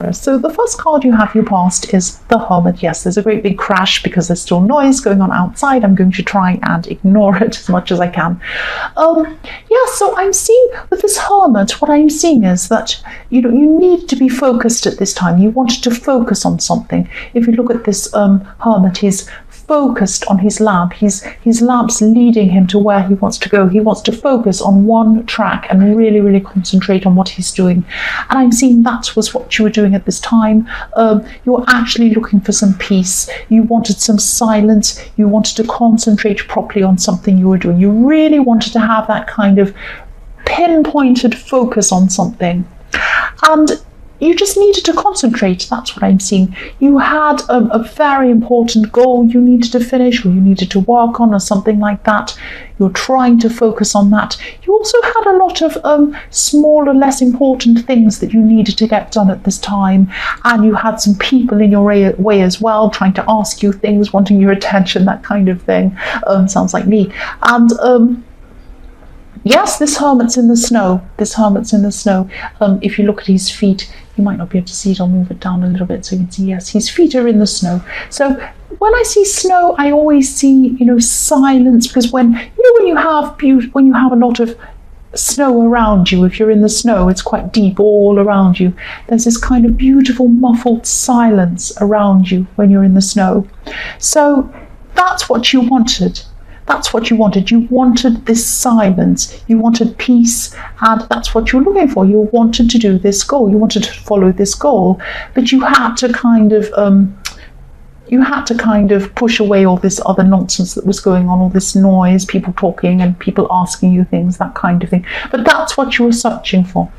first. So the first card you have your past is the Hermit. Yes, there's a great big crash because there's still noise going on outside. I'm going to try and ignore it as much as I can. Yeah, so I'm seeing with this Hermit, what I'm seeing is that you need to be focused at this time. You wanted to focus on something. If you look at this Hermit, he's focused on his lamp. His lamp's leading him to where he wants to go. He wants to focus on one track and really, really concentrate on what he's doing. And I'm seeing that was what you were doing at this time. You were actually looking for some peace. You wanted some silence. You wanted to concentrate properly on something you were doing. You really wanted to have that kind of pinpointed focus on something. And you just needed to concentrate. That's what I'm seeing. You had a very important goal you needed to finish, or you needed to work on, or something like that. You're trying to focus on that. You also had a lot of smaller, less important things that you needed to get done at this time. And you had some people in your way as well, trying to ask you things, wanting your attention, that kind of thing. Sounds like me. And yes, this Hermit's in the snow. This Hermit's in the snow. If you look at his feet, you might not be able to see it. I'll move it down a little bit so you can see, yes, his feet are in the snow. So when I see snow, I always see, silence, because when you have a lot of snow around you, if you're in the snow, it's quite deep all around you. There's this kind of beautiful muffled silence around you when you're in the snow. So that's what you wanted. That's what you wanted. You wanted this silence. You wanted peace, and that's what you were looking for. You wanted to do this goal. You wanted to follow this goal, but you had to kind of push away all this other nonsense that was going on, all this noise, people talking and people asking you things, that kind of thing. But that's what you were searching for.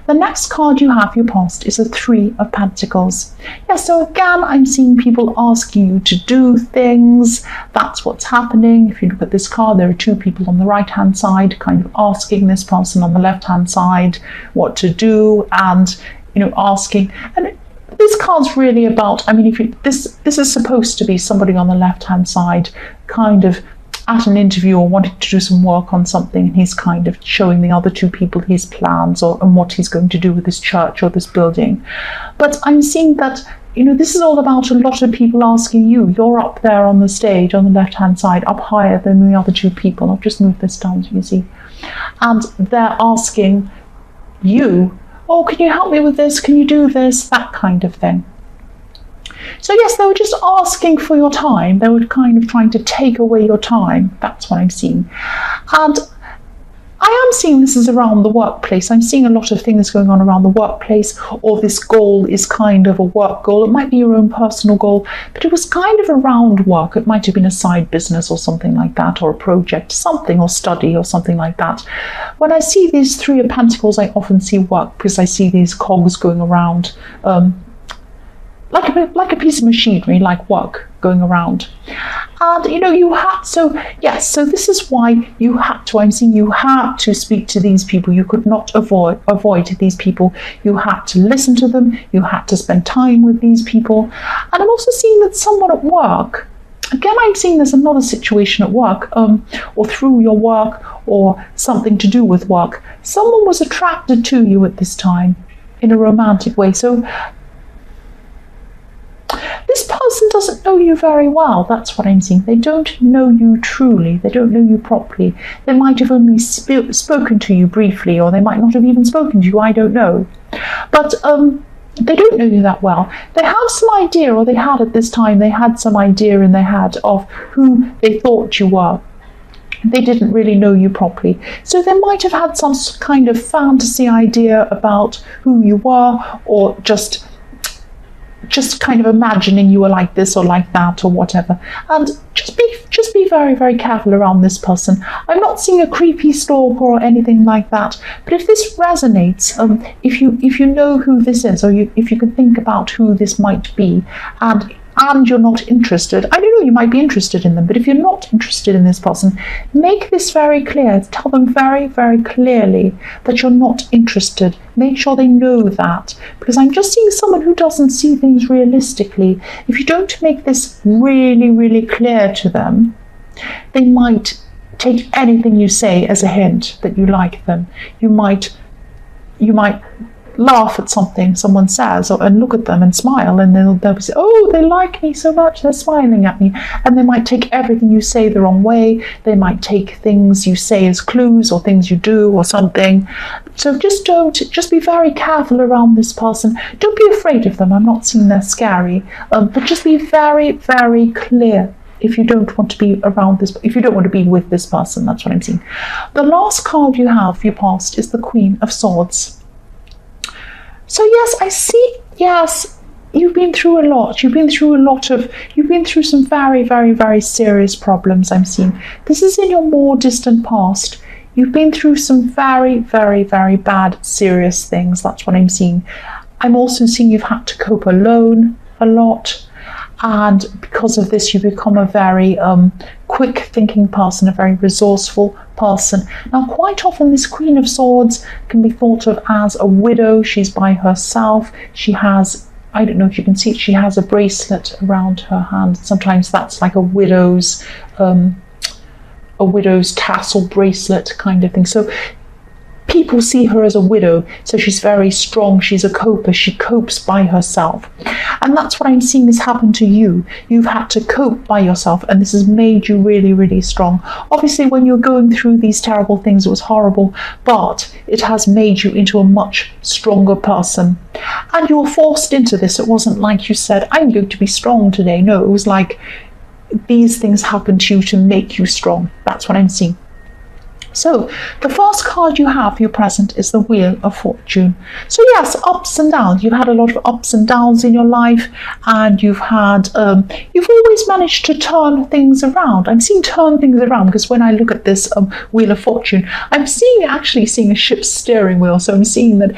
The next card you have your past is a 3 of Pentacles. Yeah, so again, I'm seeing people asking you to do things. That's what's happening. If you look at this card, there are 2 people on the right-hand side kind of asking this person on the left-hand side what to do, and asking. And this card's really about, this is supposed to be somebody on the left-hand side kind of at an interview or wanting to do some work on something, and he's kind of showing the other 2 people his plans and what he's going to do with this church or this building. But I'm seeing that, this is all about a lot of people asking you. You're up there on the stage on the left-hand side, up higher than the other 2 people. I'll just move this down so you can see. And they're asking you, oh, can you help me with this? Can you do this? That kind of thing. So yes, they were just asking for your time. They were kind of trying to take away your time. That's what I'm seeing. And I am seeing this is around the workplace. I'm seeing a lot of things going on around the workplace, or this goal is kind of a work goal. It might be your own personal goal, but it was kind of around work. It might have been a side business or something like that, or a project, something, or study or something like that. When I see these 3 of Pentacles, I often see work, because I see these cogs going around, like a piece of machinery, like work going around. And you had, so this is why you had to, I'm seeing you had to speak to these people. You could not avoid these people. You had to listen to them. You had to spend time with these people. And I'm also seeing that someone at work, again, I'm seeing there's another situation at work, or through your work, or something to do with work. Someone was attracted to you at this time in a romantic way. So this person doesn't know you very well. That's what I'm seeing. They don't know you truly. They don't know you properly. They might have only spoken to you briefly, or they might not have even spoken to you. I don't know. But they don't know you that well. They have some idea, or they had at this time, they had some idea in their head of who they thought you were. They didn't really know you properly. So they might have had some kind of fantasy idea about who you were, or just kind of imagining you were like this or like that or whatever. And just be very, very careful around this person. I'm not seeing a creepy stalker or anything like that, but if this resonates, if you know who this is, or if you can think about who this might be, and you're not interested, I don't know, you might be interested in them, but if you're not interested in this person, make this very clear. Tell them very, very clearly that you're not interested. Make sure they know that, because I'm just seeing someone who doesn't see things realistically. If you don't make this really, really clear to them, they might take anything you say as a hint that you like them. You might laugh at something someone says, and look at them and smile, and they'll say, oh, they like me so much, they're smiling at me. And they might take everything you say the wrong way. They might take things you say as clues or things you do or something. So just be very careful around this person. Don't be afraid of them. I'm not saying they're scary, but just be very, very clear if you don't want to be around this, if you don't want to be with this person. That's what I'm saying. The last card you have for your past is the Queen of Swords. So yes, I see, yes, you've been through a lot. You've been through some very, very, very serious problems, I'm seeing. This is in your more distant past. You've been through some very, very, very bad, serious things. That's what I'm seeing. I'm also seeing you've had to cope alone a lot. And because of this, you become a very quick thinking person, a very resourceful person. Now, quite often this Queen of Swords can be thought of as a widow. She's by herself. She has, I don't know if you can see it, she has a bracelet around her hand. Sometimes that's like a widow's tassel bracelet kind of thing. So people see her as a widow, so she's very strong, she's a coper, she copes by herself. And that's what I'm seeing has happened to you. You've had to cope by yourself, and this has made you really, really strong. Obviously, when you're going through these terrible things, it was horrible, but it has made you into a much stronger person. And you were forced into this. It wasn't like you said, I'm going to be strong today. No, it was like these things happened to you to make you strong. That's what I'm seeing. So the first card you have for your present is the Wheel of Fortune. So yes, ups and downs. You've had a lot of ups and downs in your life, and you've always managed to turn things around. I'm seeing turn things around because when I look at this Wheel of Fortune, I'm actually seeing a ship's steering wheel. So I'm seeing that,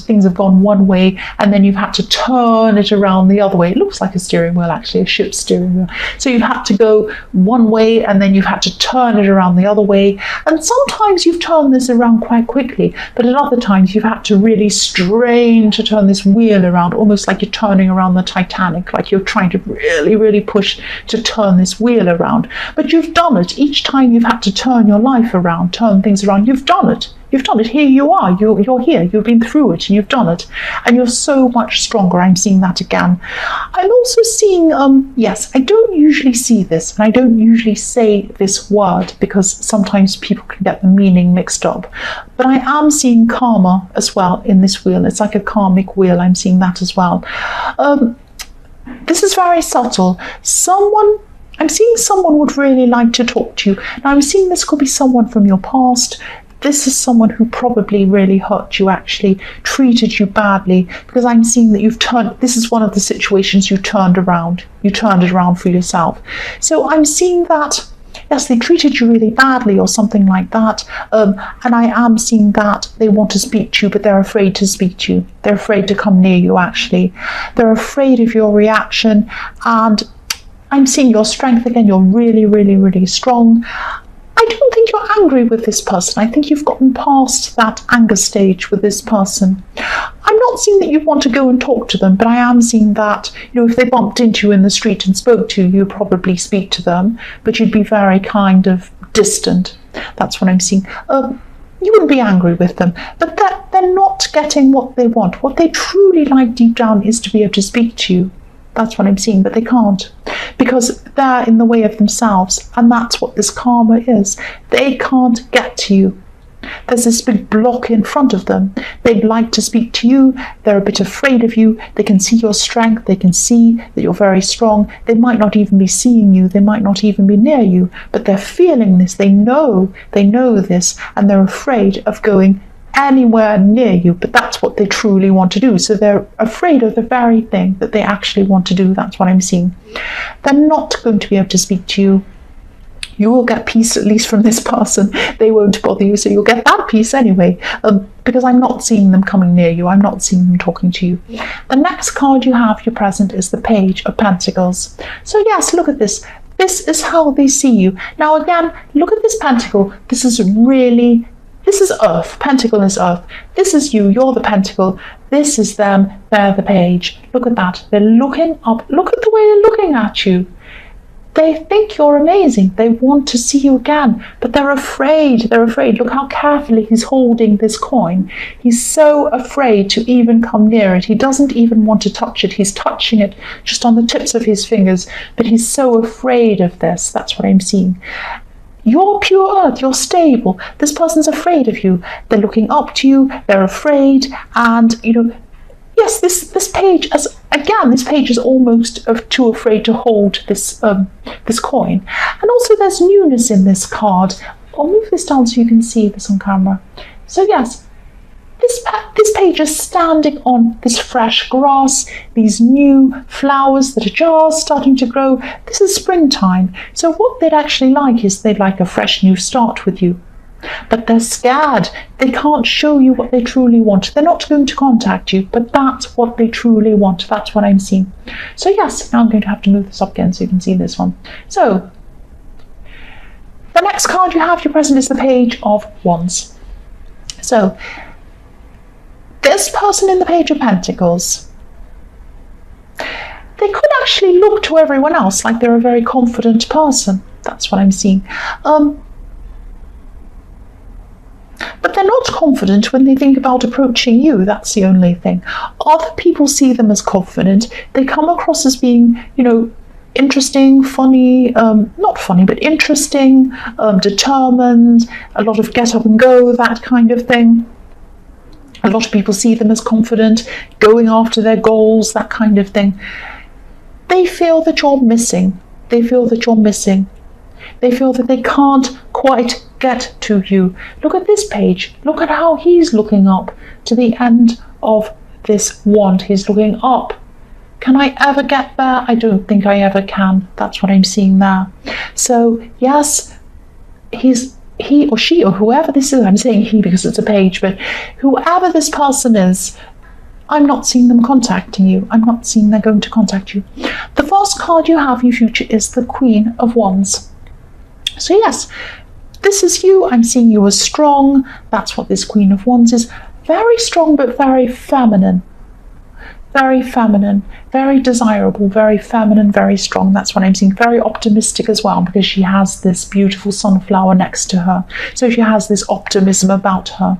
things have gone one way, and then you've had to turn it around the other way. It looks like a steering wheel, actually, a ship's steering wheel. So you've had to go one way, and then you've had to turn it around the other way. And sometimes you've turned this around quite quickly, but at other times you've had to really strain to turn this wheel around, almost like you're turning around the Titanic, like you're trying to really, really push to turn this wheel around. But you've done it. Each time you've had to turn your life around, turn things around, you've done it. You've done it. Here you are. You're here. You've been through it and you've done it. And you're so much stronger. I'm seeing that again. I'm also seeing, yes, I don't usually see this, and I don't usually say this word because sometimes people can get the meaning mixed up. But I am seeing karma as well in this wheel. It's like a karmic wheel. I'm seeing that as well. This is very subtle. I'm seeing someone would really like to talk to you. Now, I'm seeing this could be someone from your past. This is someone who probably really hurt you, actually, treated you badly, because I'm seeing that this is one of the situations you turned around. You turned it around for yourself. So I'm seeing that, yes, they treated you really badly or something like that. And I am seeing that they want to speak to you, but they're afraid to speak to you. They're afraid to come near you, actually. They're afraid of your reaction. And I'm seeing your strength again. You're really, really, really strong. I don't think you're angry with this person. I think you've gotten past that anger stage with this person. I'm not seeing that you want to go and talk to them, but I am seeing that, if they bumped into you in the street and spoke to you, you'd probably speak to them, but you'd be very kind of distant. That's what I'm seeing. You wouldn't be angry with them, but they're not getting what they want. What they truly like deep down is to be able to speak to you. That's what I'm seeing, but they can't because they're in the way of themselves, and that's what this karma is. They can't get to you. There's this big block in front of them. They'd like to speak to you. They're a bit afraid of you. They can see your strength. They can see that you're very strong. They might not even be seeing you. They might not even be near you, but they're feeling this. They know this, and they're afraid of going anywhere near you, but that's what they truly want to do. So they're afraid of the very thing that they actually want to do. That's what I'm seeing. They're not going to be able to speak to you. You will get peace, at least from this person. They won't bother you, so you'll get that peace anyway, because I'm not seeing them coming near you. I'm not seeing them talking to you. The next card you have, your present, is the Page of Pentacles. So yes, look at this. This is how they see you. Now again, look at this pentacle. This is Earth. Pentacle is Earth. This is you. You're the pentacle. This is them. They're the page. Look at that. They're looking up. Look at the way they're looking at you. They think you're amazing. They want to see you again, but they're afraid. They're afraid. Look how carefully he's holding this coin. He's so afraid to even come near it. He doesn't even want to touch it. He's touching it just on the tips of his fingers, but he's so afraid of this. That's what I'm seeing. You're pure earth, you're stable. This person's afraid of you. They're looking up to you, they're afraid, and yes, this page, this page is almost too afraid to hold this coin. And also there's newness in this card. I'll move this down so you can see this on camera. So yes, this page is standing on this fresh grass, these new flowers that are just starting to grow. This is springtime. So what they'd actually like is they'd like a fresh new start with you. But they're scared. They can't show you what they truly want. They're not going to contact you, but that's what they truly want. That's what I'm seeing. So yes, now I'm going to have to move this up again so you can see this one. So the next card you have, your present, is the Page of Wands. So this person in the Page of Pentacles, they could actually look to everyone else like they're a very confident person. That's what I'm seeing. But they're not confident when they think about approaching you. That's the only thing. Other people see them as confident. They come across as being, interesting, funny, not funny, but interesting, determined, a lot of get up and go, that kind of thing. A lot of people see them as confident, going after their goals, that kind of thing. They feel that you're missing. They feel that you're missing. They feel that they can't quite get to you. Look at this page. Look at how he's looking up to the end of this wand. He's looking up. Can I ever get there? I don't think I ever can. That's what I'm seeing there. So yes, he or she or whoever this is, I'm saying he because it's a page, but whoever this person is, I'm not seeing them contacting you. I'm not seeing they're going to contact you. The first card you have, your future, is the Queen of Wands. So yes, this is you. I'm seeing you as strong. That's what this Queen of Wands is. Very strong, but very feminine. Very feminine, very desirable, very feminine, very strong. That's what I'm seeing. Very optimistic as well, because she has this beautiful sunflower next to her. So she has this optimism about her.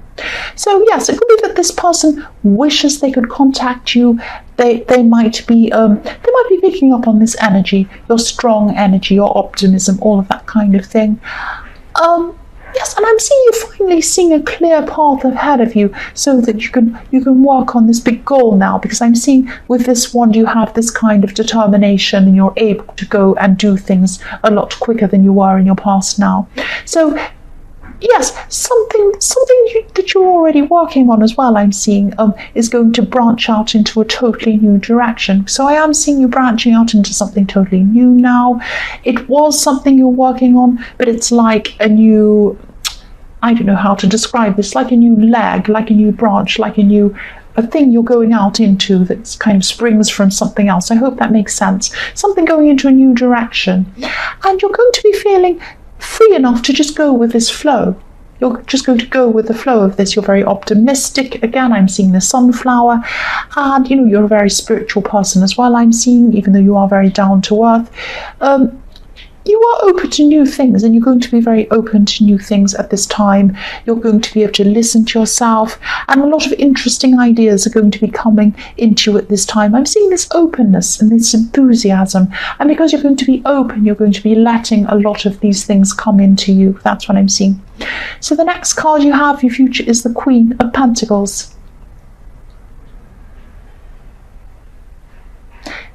So yes, it could be that this person wishes they could contact you. They might be picking up on this energy, your strong energy, your optimism, all of that kind of thing. Yes, and I'm seeing you finally seeing a clear path ahead of you so that you can work on this big goal now, because I'm seeing with this wand you have this kind of determination and you're able to go and do things a lot quicker than you were in your past now. So yes, something that you're already working on as well, I'm seeing, is going to branch out into a totally new direction. So I am seeing you branching out into something totally new now. It was something you're working on, but it's like a new, I don't know how to describe this, like a new leg, like a new branch, like a thing you're going out into that kind of springs from something else. I hope that makes sense. Something going into a new direction. And you're going to be feeling free enough to just go with this flow. You're just going to go with the flow of this. You're very optimistic. Again, I'm seeing the sunflower. And, you're a very spiritual person as well, I'm seeing, even though you are very down to earth. You are open to new things, and you're going to be very open to new things at this time. You're going to be able to listen to yourself, and a lot of interesting ideas are going to be coming into you at this time. I'm seeing this openness and this enthusiasm, and because you're going to be open, you're going to be letting a lot of these things come into you. That's what I'm seeing. So the next card you have, your future, is the Queen of Pentacles.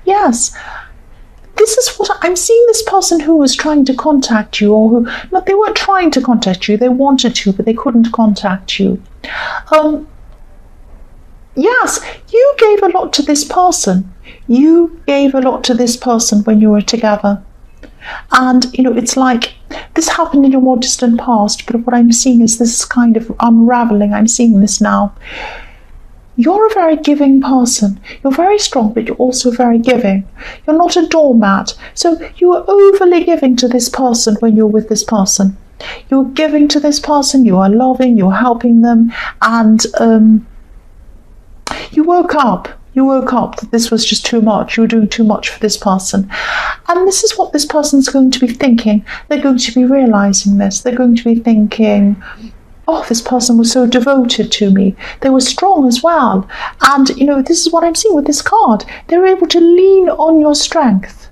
Yes. This is what I'm seeing. This person who was trying to contact you, or they weren't trying to contact you, they wanted to, but they couldn't contact you. Yes, you gave a lot to this person. You gave a lot to this person when you were together. And, it's like this happened in your more distant past, but what I'm seeing is this kind of unraveling. I'm seeing this now. You're a very giving person. You're very strong, but you're also very giving. You're not a doormat. So you are overly giving to this person when you're with this person. You're giving to this person, you are loving, you're helping them, and you woke up. You woke up that this was just too much. You were doing too much for this person. And this is what this person's going to be thinking. They're going to be realizing this. They're going to be thinking, oh, this person was so devoted to me. They were strong as well. And, this is what I'm seeing with this card. They're able to lean on your strength.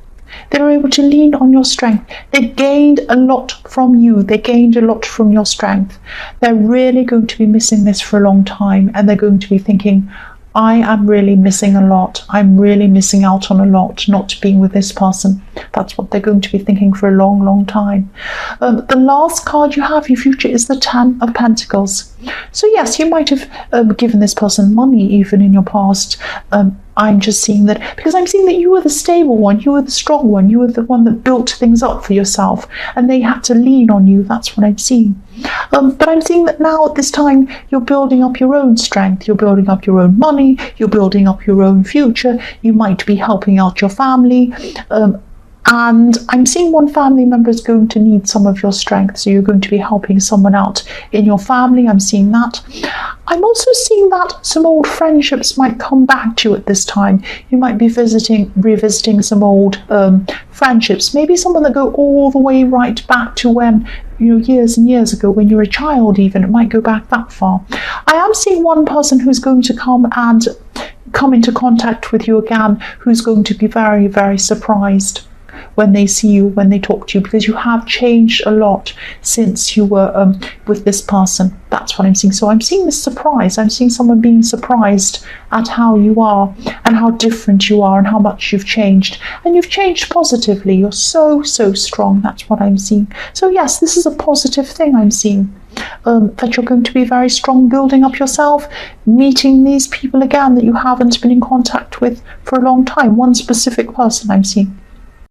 They're able to lean on your strength. They gained a lot from you. They gained a lot from your strength. They're really going to be missing this for a long time. And they're going to be thinking, I am really missing a lot. I'm really missing out on a lot not being with this person. That's what they're going to be thinking for a long, long time. The last card you have, your future, is the 10 of Pentacles. So yes, you might have given this person money even in your past. I'm just seeing that, because I'm seeing that you were the stable one, you were the strong one, you were the one that built things up for yourself, and they had to lean on you. That's what I'm seeing. But I'm seeing that now at this time, you're building up your own strength, you're building up your own money, you're building up your own future, you might be helping out your family, and I'm seeing one family member is going to need some of your strength, so you're going to be helping someone out in your family. I'm seeing that. I'm also seeing that some old friendships might come back to you at this time. You might be revisiting some old friendships, maybe someone that go all the way right back to when, years and years ago, when you were a child even. It might go back that far. I am seeing one person who's going to come into contact with you again, who's going to be very, very surprised when they see you, when they talk to you, because you have changed a lot since you were with this person. That's what I'm seeing. So I'm seeing this surprise. I'm seeing someone being surprised at how you are and how different you are and how much you've changed. And you've changed positively. You're so, so strong. That's what I'm seeing. So yes, this is a positive thing I'm seeing. That you're going to be very strong, building up yourself, meeting these people again that you haven't been in contact with for a long time. One specific person I'm seeing.